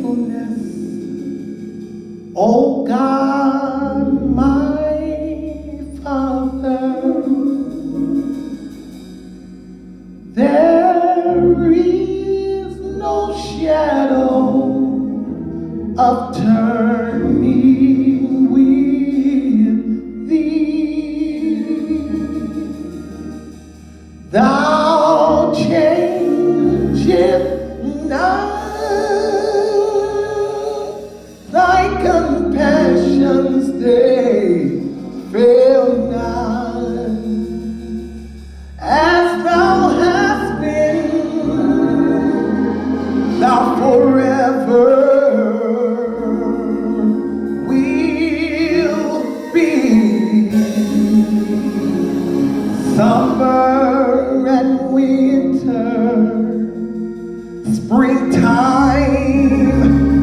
faithfulness, O God, my Father. There is no shadow of turning with thee. Thou changest not, thy compassions they fail not. As thou hast been, thou forever will be. Summer and winter, springtime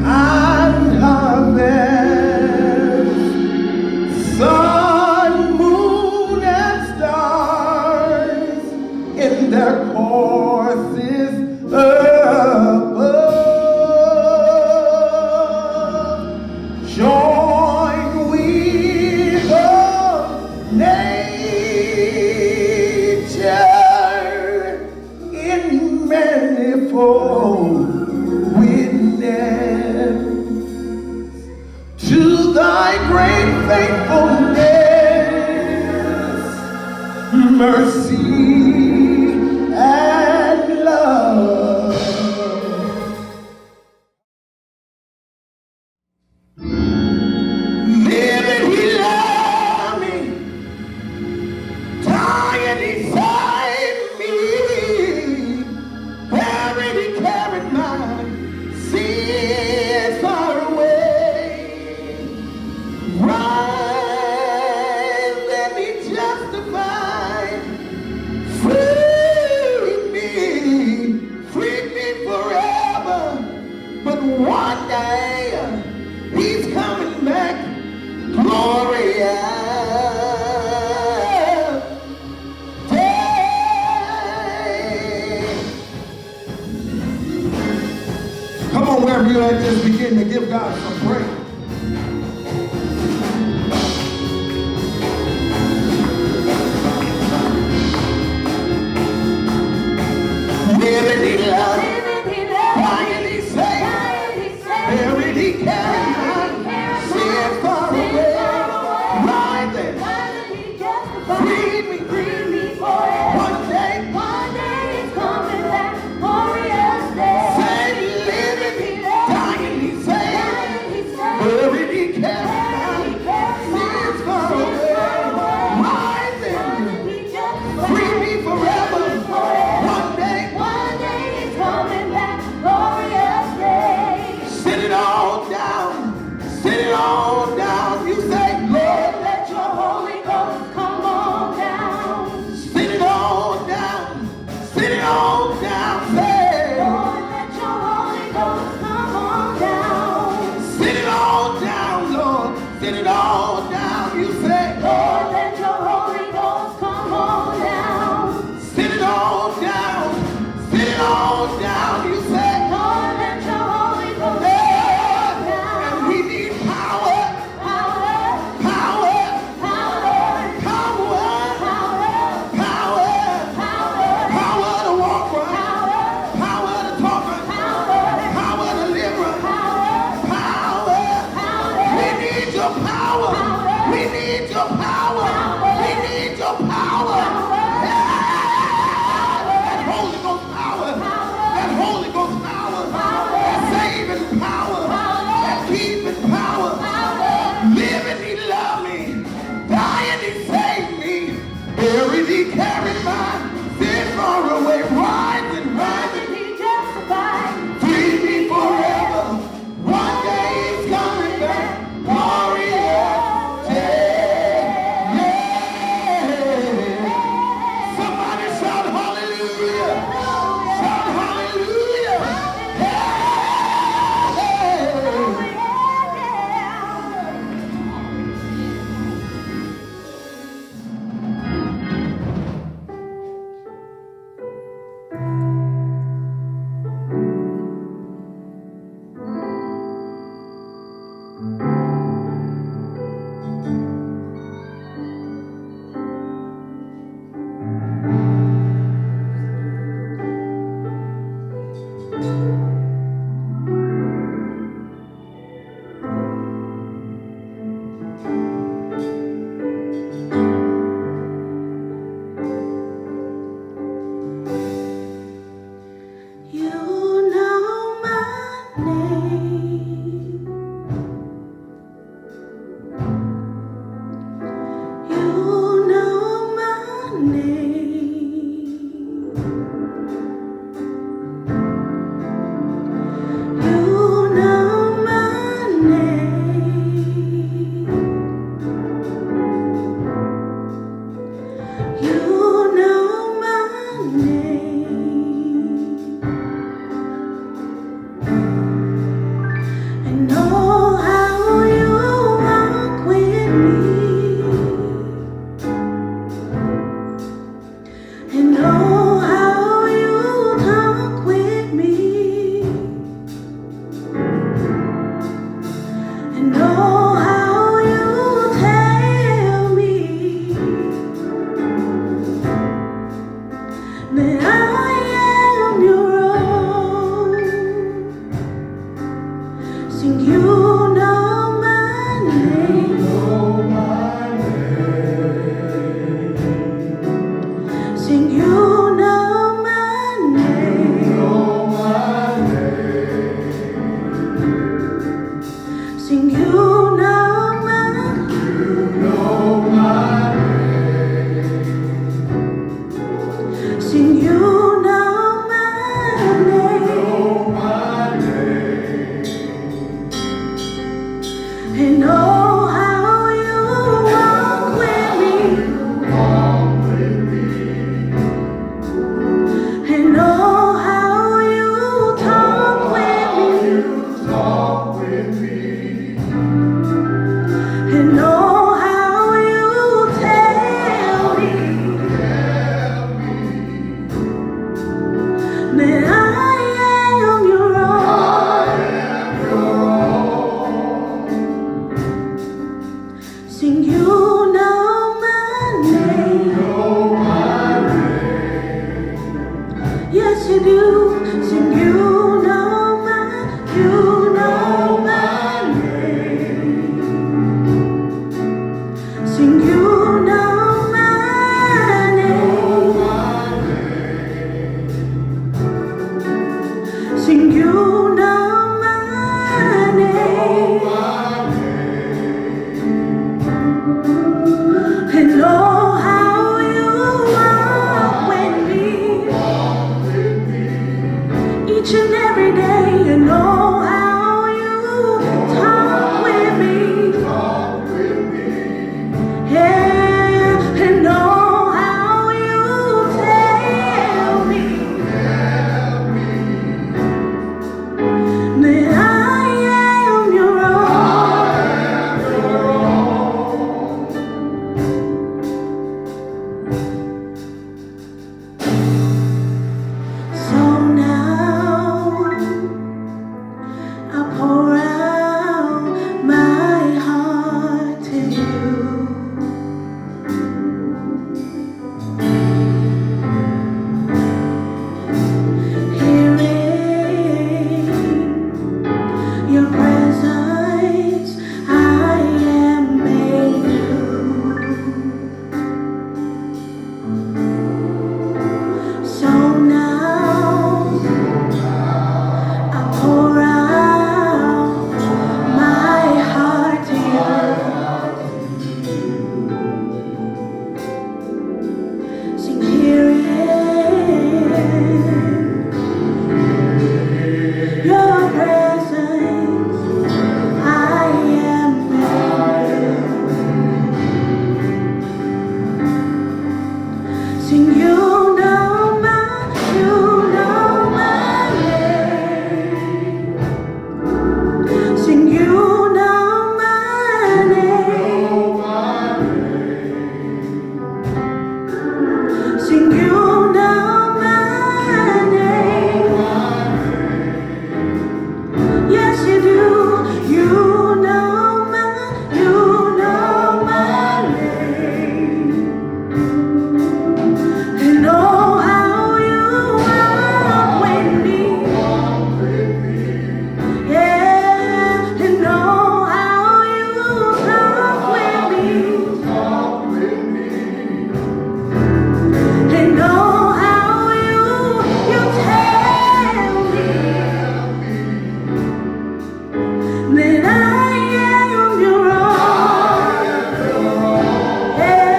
and harvest, sun, moon, and stars in their courses above, join with all nature in manifold witness to thy great faithfulness, mercy, and love. Living, he loved me, dying, he saved me, buried, he carried my sins far away, rise and he justified, freed me forever. But one day he's coming back, glorious day. Come on, wherever you're at, just begin to give God some praise. Living, he loved, dying, he saved, buried, he carried my sins far away, rising, freed me forever. One day he's coming back, glorious day. Say, living, dying, he saved, buried, he carried my sins far away, rising, freed me forever. One day he's coming back, glorious day. Sit it all down, sit it all down. You say, Lord, let your Holy Ghost come on down. Sit it all down, sit it all down. Say, Lord, let your Holy Ghost come on down. Sit it all down, Lord, sit it all down. You say, Lord, let your Holy Ghost come on down. Sit it all down, sit it all down. You say, Lord, let your Holy Ghost come down. And we need power, power, power, power, power, power, power, power to walk right, power to talk right, power to live right, power. We need your power, we need your power, we need your power. That Holy Ghost power, that Holy Ghost power, that saving power, that keeping power. Living, he loved me, dying, he saved me, buried, he carried my sin far away, rising, he justified, freed me forever. One day he's coming back, glorious day. Sing, you know my name. Sing, you know my name. Sing, you know my name. Sing, you know my name. And oh, how you walk with me. And oh, how you talk with me. And oh, how you tell me that I am your own. Sing, you know my name. Yes, you do. Sing, you know my name. Sing, you know my name. Sing, you know my name. And oh, how you walk with me each and every day. And oh, how you talk with me. Yeah, and oh, how you tell me that I am your own. So now I pour out my heart to you. Here in your presence, I am made new. So now I pour out my heart to you. Sing, here in your presence, I am made new. Sing, you know my name. Sing, you know my name. Sing, you know my name. Yes, you do. You know my name. And oh, how you walk with me. Yeah, and oh, how you talk with me. And oh, how you tell me that I am your own. Yeah.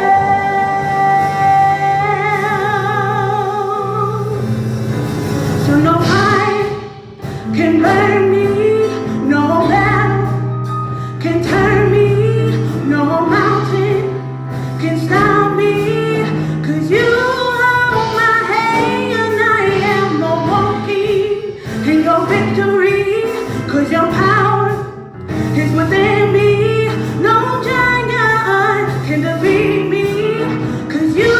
So no fire can burn me, no battle can turn me, no mountain can stop me, 'cause you hold my hand. I am walking in your victory, 'cause your power is within me. No giant can defeat me, 'cause you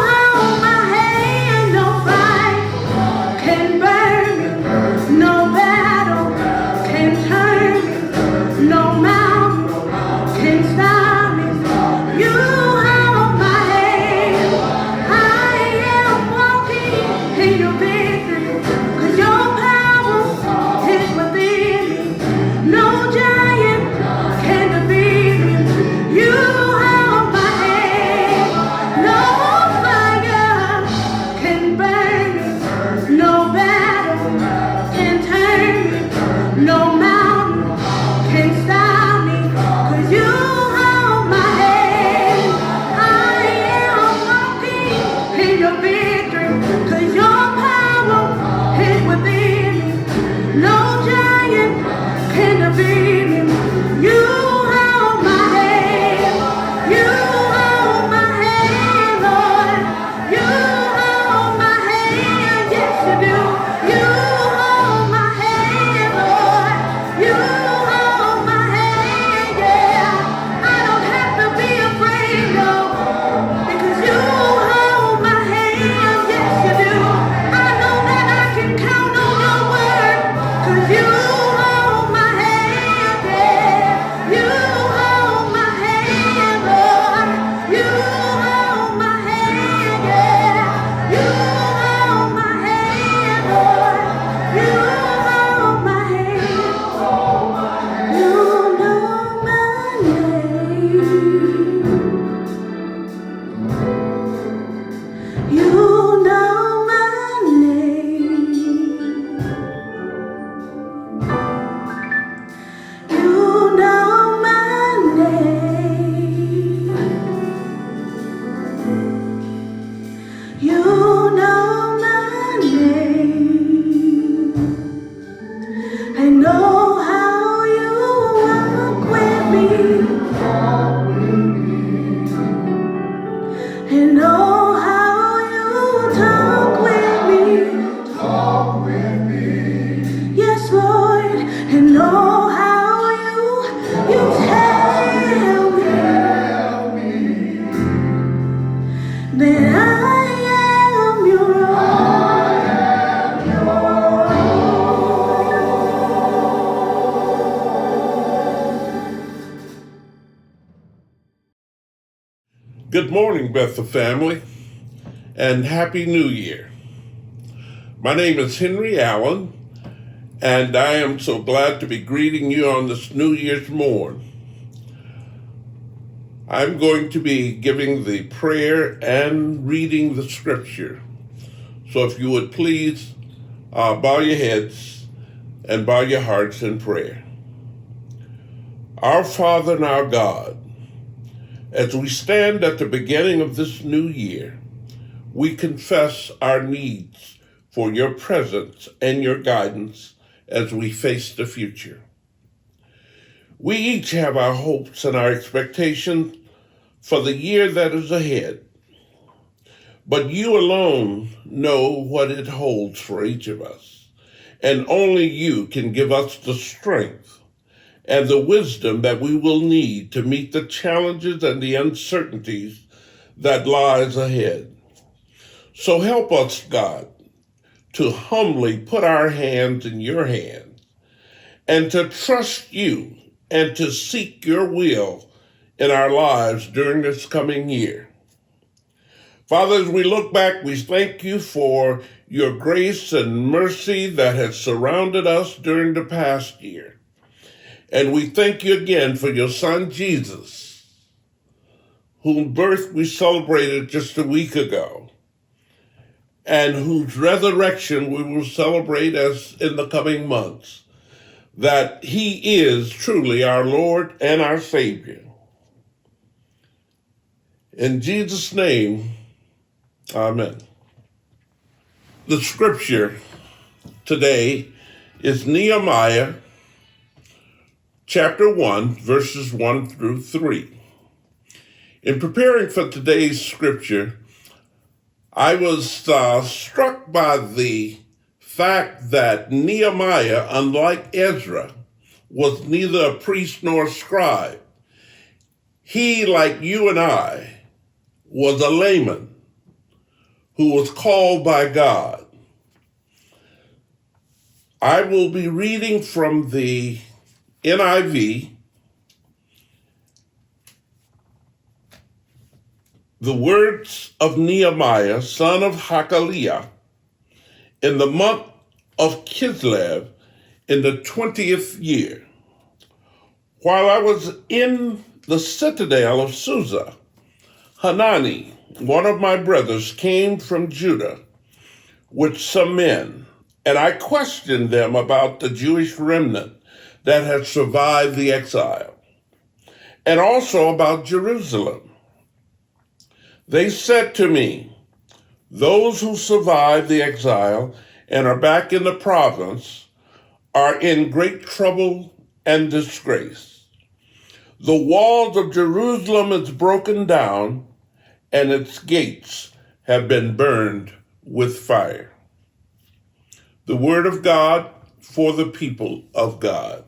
hold my hand. No fire can burn me, no battle can turn me, no mountain can stop me. You hold my hand. I am walking in your victory, 'cause your power is within me. No Good morning, Bethel Family, and Happy New Year. My name is Henry Allen, and I am so glad to be greeting you on this New Year's morn. I'm going to be giving the prayer and reading the scripture. So if you would please bow your heads and bow your hearts in prayer. Our Father and our God, as we stand at the beginning of this new year, we confess our needs for your presence and your guidance as we face the future. We each have our hopes and our expectations for the year that is ahead, but you alone know what it holds for each of us, and only you can give us the strength and the wisdom that we will need to meet the challenges and the uncertainties that lies ahead. So help us, God, to humbly put our hands in your hands and to trust you and to seek your will in our lives during this coming year. Father, as we look back, we thank you for your grace and mercy that has surrounded us during the past year. And we thank you again for your son, Jesus, whose birth we celebrated just a week ago, and whose resurrection we will celebrate as in the coming months, that he is truly our Lord and our Savior. In Jesus' name, amen. The scripture today is Nehemiah chapter 1, verses 1 through 3. In preparing for today's scripture, I was struck by the fact that Nehemiah, unlike Ezra, was neither a priest nor a scribe. He, like you and I, was a layman who was called by God. I will be reading from the NIV, the words of Nehemiah, son of Hakaliah, in the month of Kislev, in the 20th year. While I was in the citadel of Susa, Hanani, one of my brothers, came from Judah with some men, and I questioned them about the Jewish remnant that had survived the exile, and also about Jerusalem. They said to me, those who survived the exile and are back in the province are in great trouble and disgrace. The walls of Jerusalem is broken down, and its gates have been burned with fire. The word of God for the people of God.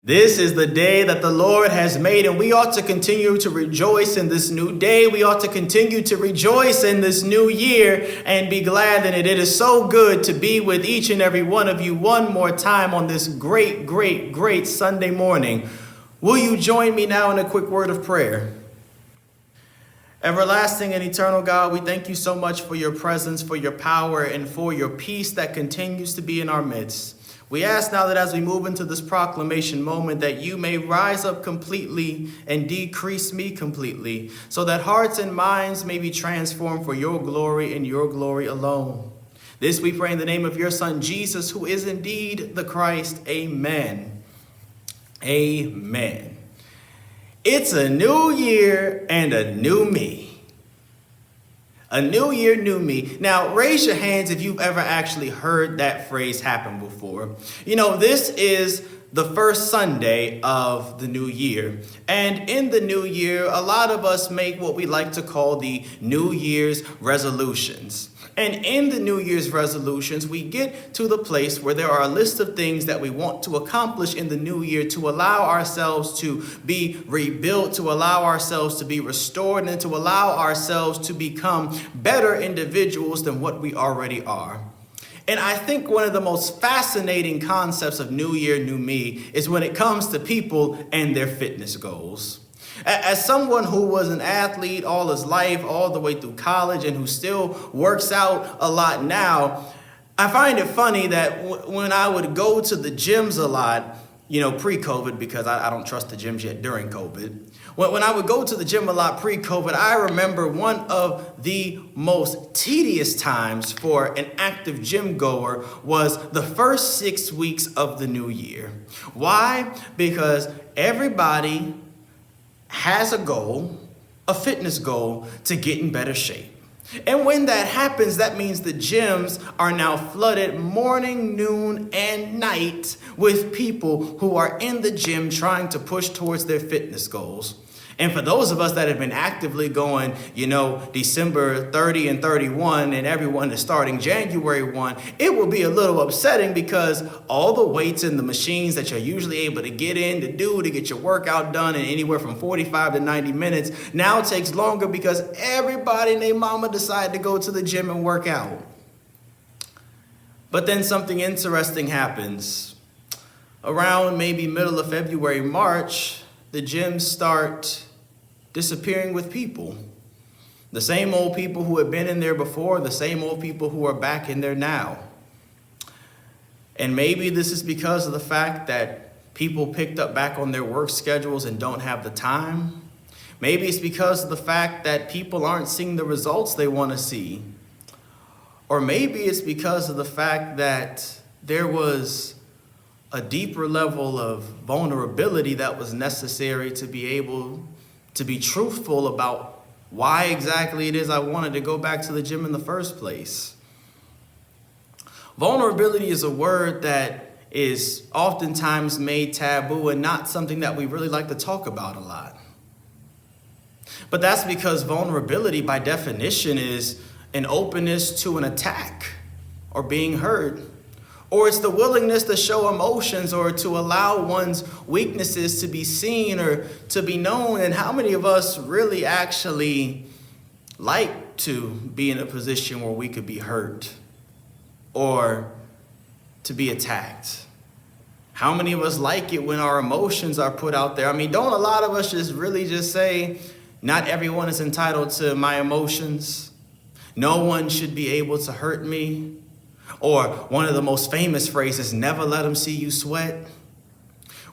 This is the day that the Lord has made, and we ought to continue to rejoice in this new day. We ought to continue to rejoice in this new year and be glad in it. It is so good to be with each and every one of you one more time on this great, great, great Sunday morning. Will you join me now in a quick word of prayer? Everlasting and eternal God, we thank you so much for your presence, for your power, and for your peace that continues to be in our midst. We ask now that as we move into this proclamation moment, that you may rise up completely and decrease me completely, so that hearts and minds may be transformed for your glory and your glory alone. This we pray in the name of your Son, Jesus, who is indeed the Christ. Amen. Amen. It's a new year and a new me. A new year, new me. Now, raise your hands if you've ever actually heard that phrase happen before. You know, this is the first Sunday of the new year. And in the new year, a lot of us make what we like to call the New Year's resolutions. And in the New Year's resolutions, we get to the place where there are a list of things that we want to accomplish in the new year to allow ourselves to be rebuilt, to allow ourselves to be restored, and to allow ourselves to become better individuals than what we already are. And I think one of the most fascinating concepts of New Year, New Me is when it comes to people and their fitness goals. As someone who was an athlete all his life, all the way through college, and who still works out a lot now, I find it funny that when I would go to the gyms a lot, you know, pre-COVID, because I don't trust the gyms yet during COVID. When I would go to the gym a lot pre-COVID, I remember one of the most tedious times for an active gym goer was the first 6 weeks of the new year. Why? Because everybody has a goal, a fitness goal, to get in better shape. And when that happens, that means the gyms are now flooded morning, noon, and night with people who are in the gym trying to push towards their fitness goals. And for those of us that have been actively going, you know, December 30 and 31, and everyone is starting January 1, it will be a little upsetting because all the weights and the machines that you're usually able to get in to do to get your workout done in anywhere from 45 to 90 minutes now takes longer because everybody and their mama decided to go to the gym and work out. But then something interesting happens. Around maybe middle of February, March, the gyms start disappearing with people. The same old people who had been in there before, the same old people who are back in there now. And maybe this is because of the fact that people picked up back on their work schedules and don't have the time. Maybe it's because of the fact that people aren't seeing the results they want to see. Or maybe it's because of the fact that there was a deeper level of vulnerability that was necessary to be able to be truthful about why exactly it is I wanted to go back to the gym in the first place. Vulnerability is a word that is oftentimes made taboo and not something that we really like to talk about a lot. But that's because vulnerability by definition is an openness to an attack or being hurt. Or it's the willingness to show emotions or to allow one's weaknesses to be seen or to be known. And how many of us really actually like to be in a position where we could be hurt or to be attacked? How many of us like it when our emotions are put out there? I mean, don't a lot of us just say, not everyone is entitled to my emotions. No one should be able to hurt me. Or one of the most famous phrases, never let them see you sweat.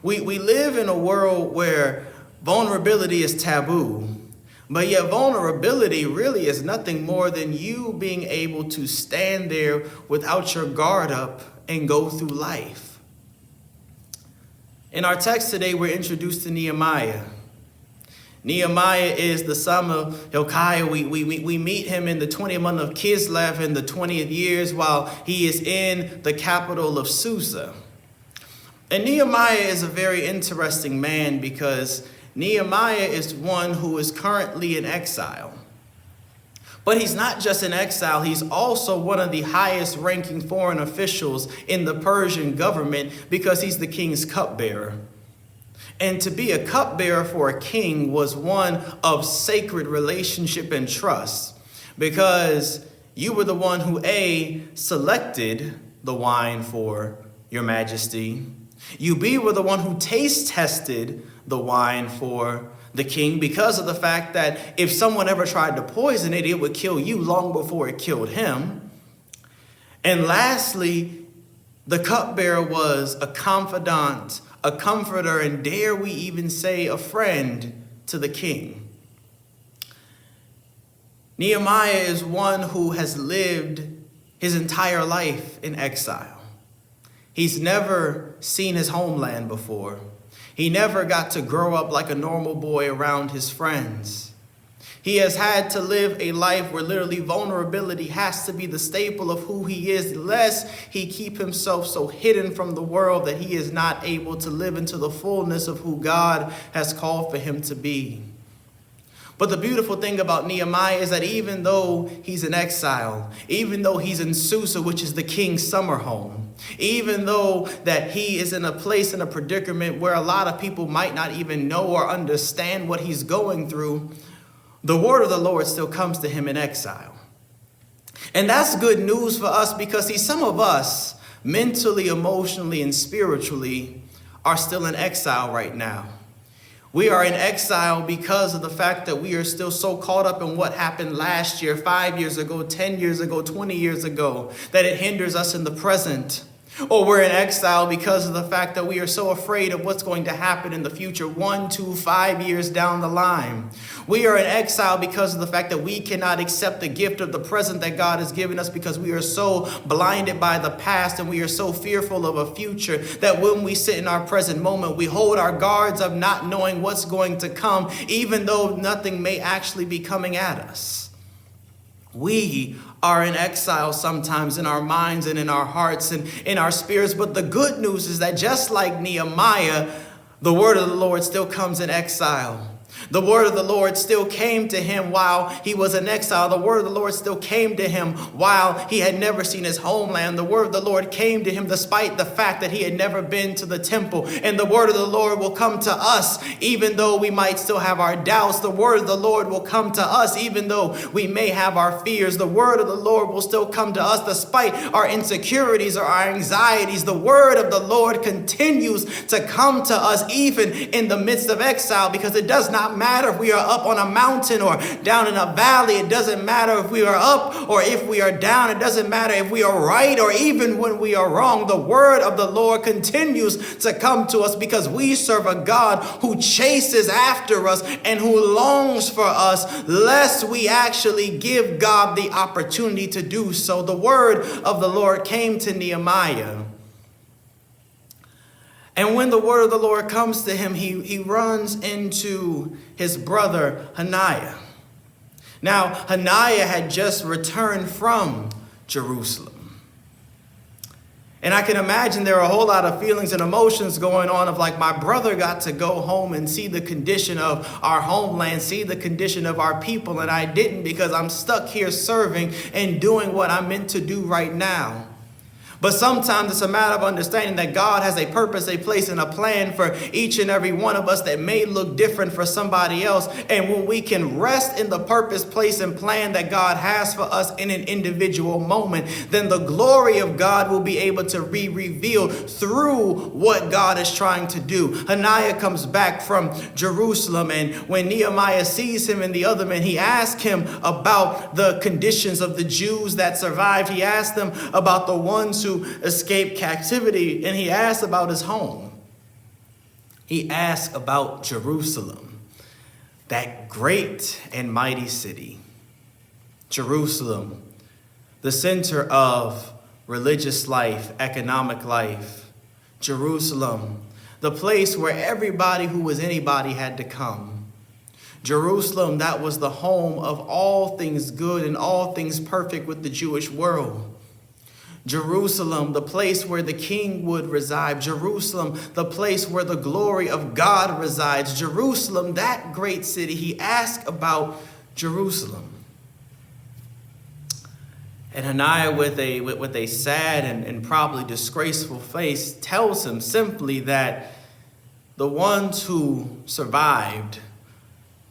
We live in a world where vulnerability is taboo, but yet vulnerability really is nothing more than you being able to stand there without your guard up and go through life. In our text today, we're introduced to Nehemiah. Nehemiah is the son of Hilkiah. We meet him in the 20th month of Kislev in the 20th years while he is in the capital of Susa. And Nehemiah is a very interesting man because Nehemiah is one who is currently in exile. But he's not just in exile, he's also one of the highest ranking foreign officials in the Persian government because he's the king's cupbearer. And to be a cupbearer for a king was one of sacred relationship and trust, because you were the one who selected the wine for your majesty. You were the one who taste tested the wine for the king, because of the fact that if someone ever tried to poison it, it would kill you long before it killed him. And lastly, the cupbearer was a confidant, a comforter, and dare we even say a friend to the king. Nehemiah is one who has lived his entire life in exile. He's never seen his homeland before. He never got to grow up like a normal boy around his friends. He has had to live a life where literally vulnerability has to be the staple of who he is, lest he keep himself so hidden from the world that he is not able to live into the fullness of who God has called for him to be. But the beautiful thing about Nehemiah is that even though he's in exile, even though he's in Susa, which is the king's summer home, even though that he is in a place, in a predicament where a lot of people might not even know or understand what he's going through, the word of the Lord still comes to him in exile. And that's good news for us, because see, some of us mentally, emotionally, and spiritually are still in exile right now. We are in exile because of the fact that we are still so caught up in what happened last year, 5 years ago, 10 years ago, 20 years ago, that it hinders us in the present. Or we're in exile because of the fact that we are so afraid of what's going to happen in the future, 1, 2, 5 years down the line. We are in exile because of the fact that we cannot accept the gift of the present that God has given us, because we are so blinded by the past and we are so fearful of a future that when we sit in our present moment, we hold our guards up, not knowing what's going to come, even though nothing may actually be coming at us. We are in exile sometimes in our minds and in our hearts and in our spirits. But the good news is that just like Nehemiah, the word of the Lord still comes in exile. The word of the Lord still came to him while he was in exile. The word of the Lord still came to him while he had never seen his homeland. The word of the Lord came to him despite the fact that he had never been to the temple. And the word of the Lord will come to us even though we might still have our doubts. The word of the Lord will come to us even though we may have our fears. The word of the Lord will still come to us despite our insecurities or our anxieties. The word of the Lord continues to come to us even in the midst of exile, because it does not matter if we are up on a mountain or down in a valley. It doesn't matter if we are up or if we are down. It doesn't matter if we are right or even when we are wrong. The word of the Lord continues to come to us because we serve a God who chases after us and who longs for us, lest we actually give God the opportunity to do so. The word of the Lord came to Nehemiah. And when the word of the Lord comes to him, he runs into his brother Hananiah. Now, Hananiah had just returned from Jerusalem. And I can imagine there are a whole lot of feelings and emotions going on of like, my brother got to go home and see the condition of our homeland, see the condition of our people, and I didn't because I'm stuck here serving and doing what I'm meant to do right now. But sometimes it's a matter of understanding that God has a purpose, a place, and a plan for each and every one of us that may look different for somebody else. And when we can rest in the purpose, place, and plan that God has for us in an individual moment, then the glory of God will be able to be revealed through what God is trying to do. Hananiah comes back from Jerusalem, and when Nehemiah sees him and the other men, he asks him about the conditions of the Jews that survived. He asked them about the ones who escaped captivity, and he asked about his home. He asked about Jerusalem, that great and mighty city. Jerusalem, the center of religious life, economic life. Jerusalem, the place where everybody who was anybody had to come. Jerusalem, that was the home of all things good and all things perfect with the Jewish world. Jerusalem, the place where the king would reside. Jerusalem, the place where the glory of God resides. Jerusalem, that great city. He asked about Jerusalem. And Hananiah, with a sad and probably disgraceful face, tells him simply that the ones who survived,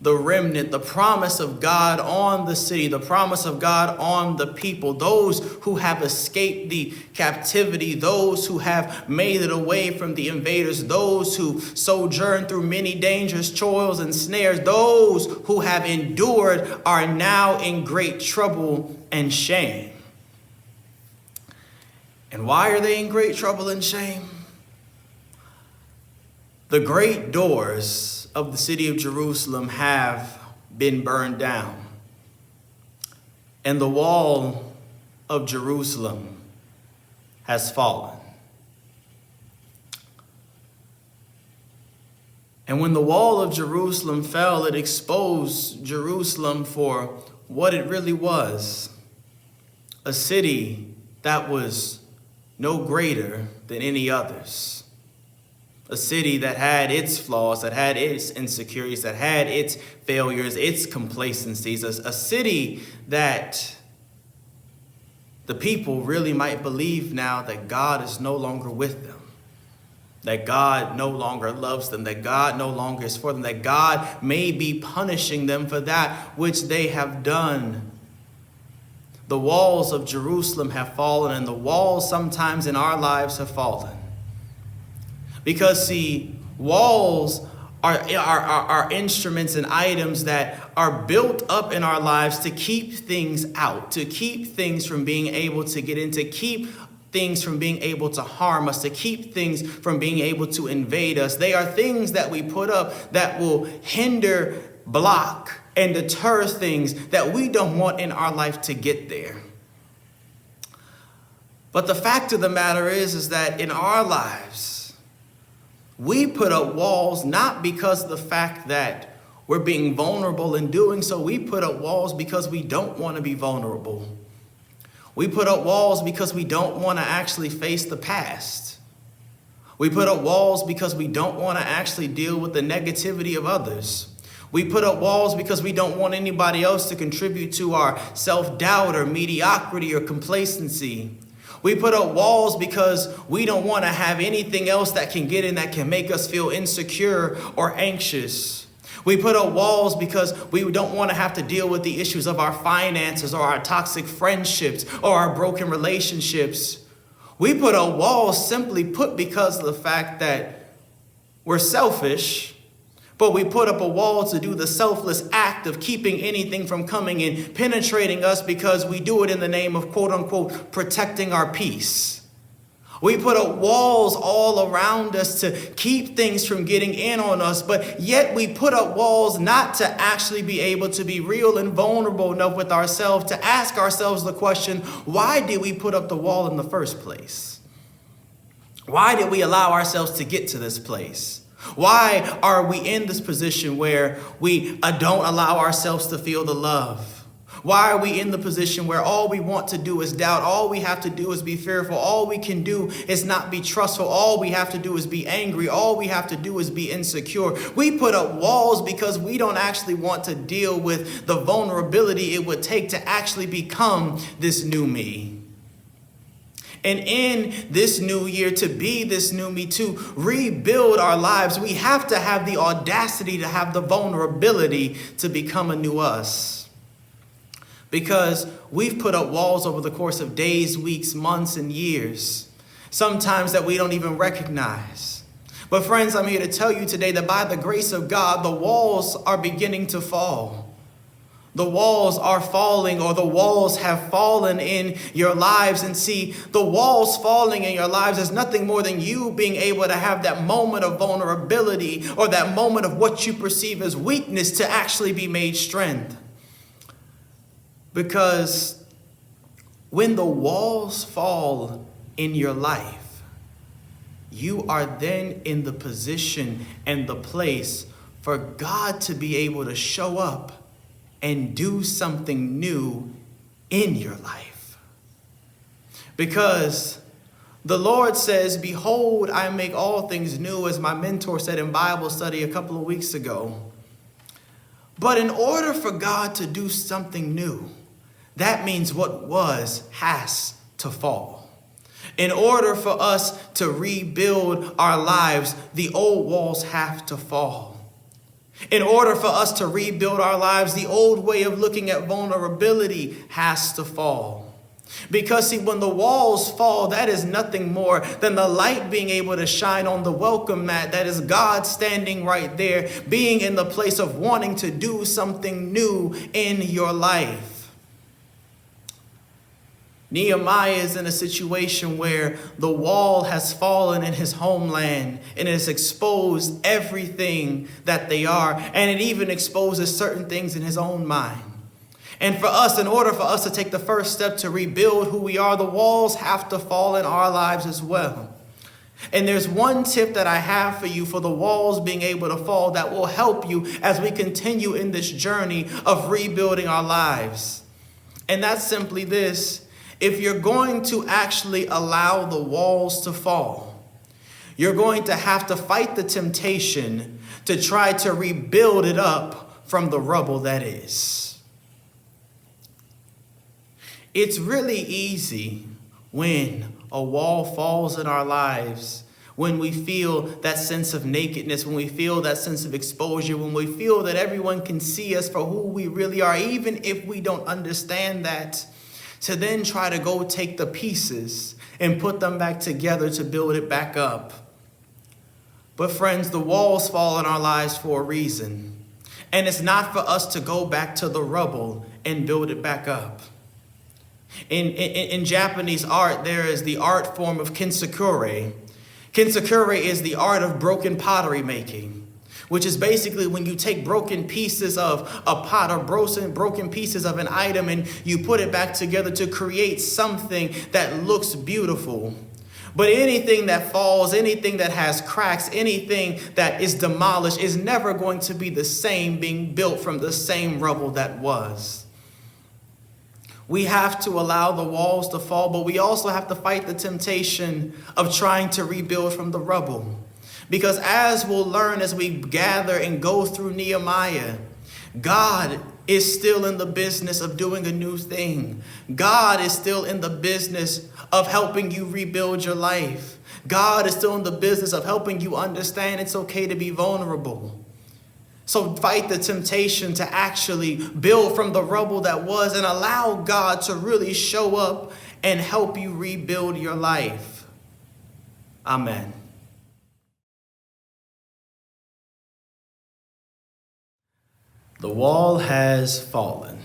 the remnant, the promise of God on the city, the promise of God on the people, those who have escaped the captivity, those who have made it away from the invaders, those who sojourn through many dangers, toils, and snares, those who have endured are now in great trouble and shame. And why are they in great trouble and shame? The great doors of the city of Jerusalem have been burned down, and the wall of Jerusalem has fallen. And when the wall of Jerusalem fell, it exposed Jerusalem for what it really was, a city that was no greater than any others. A city that had its flaws, that had its insecurities, that had its failures, its complacencies. A city that the people really might believe now that God is no longer with them, that God no longer loves them, that God no longer is for them, that God may be punishing them for that which they have done. The walls of Jerusalem have fallen, and the walls sometimes in our lives have fallen. Because, see, walls are instruments and items that are built up in our lives to keep things out, to keep things from being able to get in, to keep things from being able to harm us, to keep things from being able to invade us. They are things that we put up that will hinder, block, and deter things that we don't want in our life to get there. But the fact of the matter is that in our lives, we put up walls not because of the fact that we're being vulnerable in doing so. We put up walls because we don't want to be vulnerable. We put up walls because we don't want to actually face the past. We put up walls because we don't want to actually deal with the negativity of others. We put up walls because we don't want anybody else to contribute to our self-doubt or mediocrity or complacency. We put up walls because we don't want to have anything else that can get in that can make us feel insecure or anxious. We put up walls because we don't want to have to deal with the issues of our finances or our toxic friendships or our broken relationships. We put up walls simply put because of the fact that we're selfish, but we put up a wall to do the selfless act of keeping anything from coming and penetrating us because we do it in the name of, quote unquote, protecting our peace. We put up walls all around us to keep things from getting in on us, but yet we put up walls not to actually be able to be real and vulnerable enough with ourselves to ask ourselves the question, why did we put up the wall in the first place? Why did we allow ourselves to get to this place? Why are we in this position where we don't allow ourselves to feel the love? Why are we in the position where all we want to do is doubt? All we have to do is be fearful. All we can do is not be trustful. All we have to do is be angry. All we have to do is be insecure. We put up walls because we don't actually want to deal with the vulnerability it would take to actually become this new me. And in this new year, to be this new me, to rebuild our lives, we have to have the audacity to have the vulnerability to become a new us. Because we've put up walls over the course of days, weeks, months, and years, sometimes that we don't even recognize. But friends, I'm here to tell you today that by the grace of God, the walls are beginning to fall. The walls are falling, or the walls have fallen in your lives. And see, the walls falling in your lives is nothing more than you being able to have that moment of vulnerability or that moment of what you perceive as weakness to actually be made strength. Because when the walls fall in your life, you are then in the position and the place for God to be able to show up and do something new in your life. Because the Lord says, behold, I make all things new, as my mentor said in Bible study a couple of weeks ago. But in order for God to do something new, that means what was has to fall. In order for us to rebuild our lives, the old walls have to fall. In order for us to rebuild our lives, the old way of looking at vulnerability has to fall. Because see, when the walls fall, that is nothing more than the light being able to shine on the welcome mat. That is God standing right there, being in the place of wanting to do something new in your life. Nehemiah is in a situation where the wall has fallen in his homeland and it has exposed everything that they are, and it even exposes certain things in his own mind. And for us, in order for us to take the first step to rebuild who we are, the walls have to fall in our lives as well. And there's one tip that I have for you for the walls being able to fall that will help you as we continue in this journey of rebuilding our lives. And that's simply this. If you're going to actually allow the walls to fall, you're going to have to fight the temptation to try to rebuild it up from the rubble that is. It's really easy when a wall falls in our lives, when we feel that sense of nakedness, when we feel that sense of exposure, when we feel that everyone can see us for who we really are, even if we don't understand that, to then try to go take the pieces and put them back together to build it back up. But friends, the walls fall in our lives for a reason. And it's not for us to go back to the rubble and build it back up. In Japanese art, there is the art form of kintsukuroi. Kintsukuroi is the art of broken pottery making, which is basically when you take broken pieces of a pot or broken pieces of an item and you put it back together to create something that looks beautiful. But anything that falls, anything that has cracks, anything that is demolished is never going to be the same being built from the same rubble that was. We have to allow the walls to fall, but we also have to fight the temptation of trying to rebuild from the rubble. Because as we'll learn as we gather and go through Nehemiah, God is still in the business of doing a new thing. God is still in the business of helping you rebuild your life. God is still in the business of helping you understand it's okay to be vulnerable. So fight the temptation to actually build from the rubble that was and allow God to really show up and help you rebuild your life. Amen. The wall has fallen.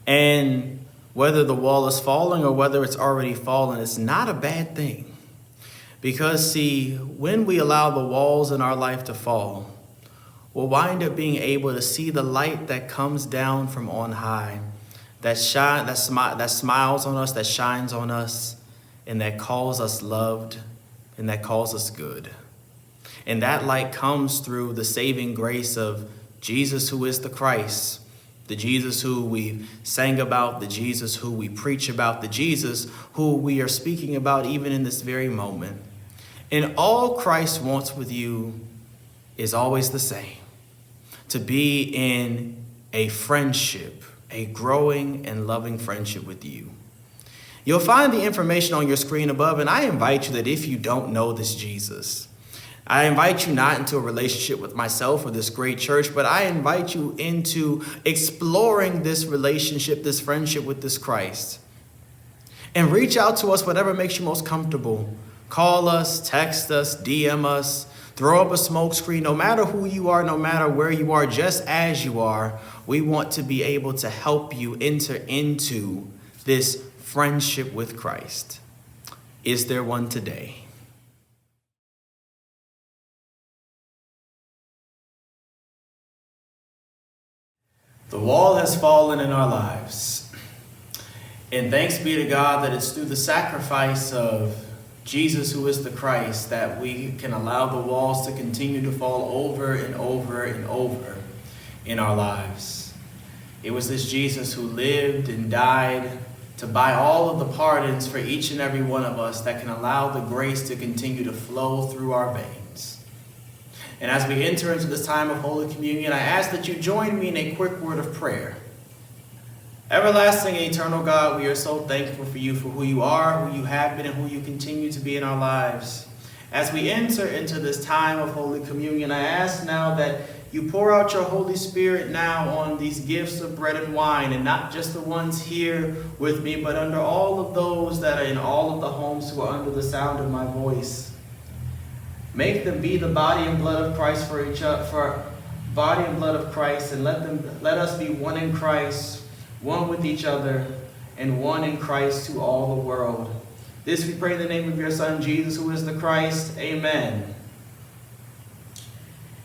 And whether the wall is falling or whether it's already fallen, it's not a bad thing. Because, see, when we allow the walls in our life to fall, we'll wind up being able to see the light that comes down from on high, that smiles on us, that shines on us, and that calls us loved, and that calls us good. And that light comes through the saving grace of Jesus, who is the Christ, the Jesus who we sang about, the Jesus who we preach about, the Jesus who we are speaking about even in this very moment. And all Christ wants with you is always the same: to be in a friendship, a growing and loving friendship with you. You'll find the information on your screen above, and I invite you that if you don't know this Jesus, I invite you not into a relationship with myself or this great church, but I invite you into exploring this relationship, this friendship with this Christ. And reach out to us, whatever makes you most comfortable. Call us, text us, DM us, throw up a smoke screen. No matter who you are, no matter where you are, just as you are, we want to be able to help you enter into this friendship with Christ. Is there one today? The wall has fallen in our lives. And thanks be to God that it's through the sacrifice of Jesus, who is the Christ, that we can allow the walls to continue to fall over and over and over in our lives. It was this Jesus who lived and died to buy all of the pardons for each and every one of us that can allow the grace to continue to flow through our veins. And as we enter into this time of Holy Communion, I ask that you join me in a quick word of prayer Everlasting and eternal God, we are so thankful for you, for who you are, who you have been, and who you continue to be in our lives. As we enter into this time of Holy Communion, I ask now that you pour out your Holy Spirit now on these gifts of bread and wine, and not just the ones here with me, but under all of those that are in all of the homes who are under the sound of my voice. Make them be the body and blood of Christ for each other, for body and blood of Christ, and let us be one in Christ, one with each other, and one in Christ to all the world. This we pray in the name of your Son, Jesus, who is the Christ. Amen.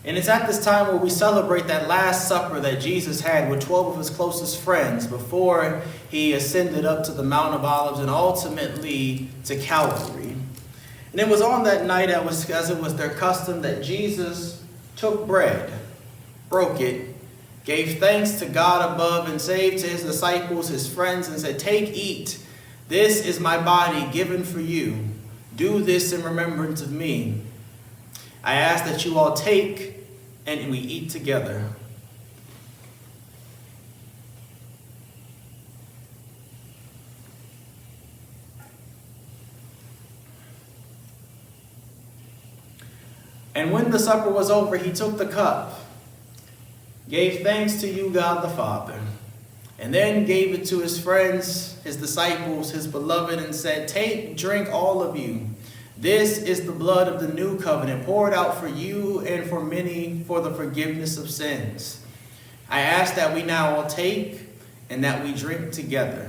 And it's at this time where we celebrate that Last Supper that Jesus had with 12 of his closest friends before he ascended up to the Mount of Olives and ultimately to Calvary. And it was on that night, as it was their custom, that Jesus took bread, broke it, gave thanks to God above, and said to his disciples, his friends, and said, "Take, eat. This is my body given for you. Do this in remembrance of me." I ask that you all take and we eat together. And when the supper was over, he took the cup, gave thanks to you, God the Father, and then gave it to his friends, his disciples, his beloved, and said, "Take, drink, all of you. This is the blood of the new covenant, poured out for you and for many for the forgiveness of sins." I ask that we now all take and that we drink together.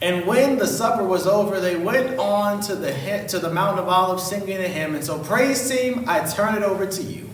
And when the supper was over, they went on to the Mount of Olives singing a hymn. And so, praise team, I turn it over to you.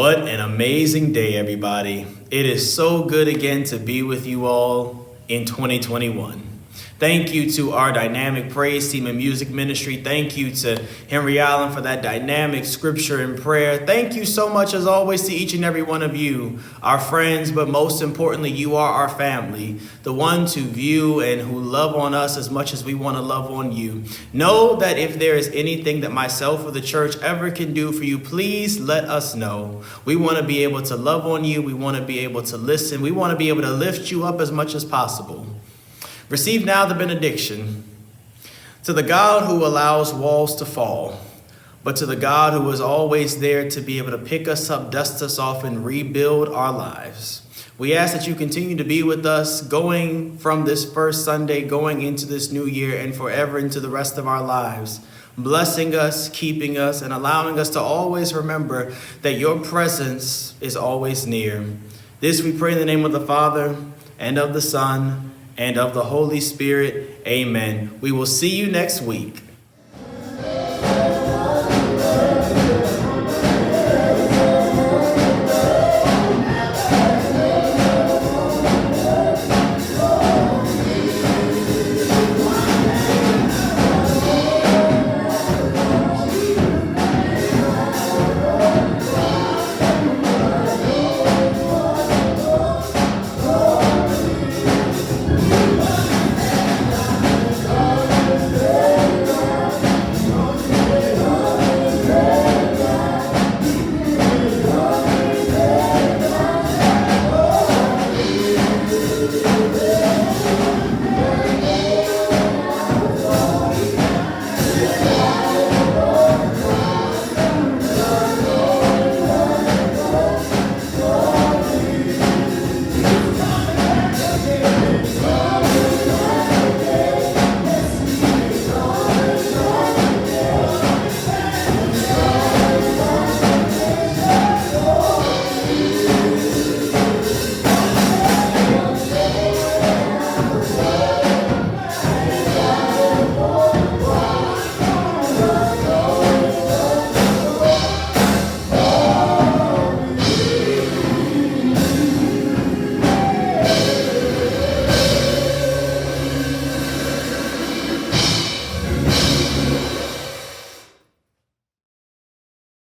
What an amazing day, everybody. It is so good again to be with you all in 2021. Thank you to our dynamic praise team and music ministry. Thank you to Henry Allen for that dynamic scripture and prayer. Thank you so much, as always, to each and every one of you, our friends, but most importantly, you are our family, the ones who view and who love on us as much as we want to love on you. Know that if there is anything that myself or the church ever can do for you, please let us know. We want to be able to love on you. We want to be able to listen. We want to be able to lift you up as much as possible. Receive now the benediction. To the God who allows walls to fall, but to the God who is always there to be able to pick us up, dust us off, and rebuild our lives. We ask that you continue to be with us going from this first Sunday, going into this new year, and forever into the rest of our lives, blessing us, keeping us, and allowing us to always remember that your presence is always near. This we pray in the name of the Father, and of the Son, and of the Holy Spirit. Amen. We will see you next week.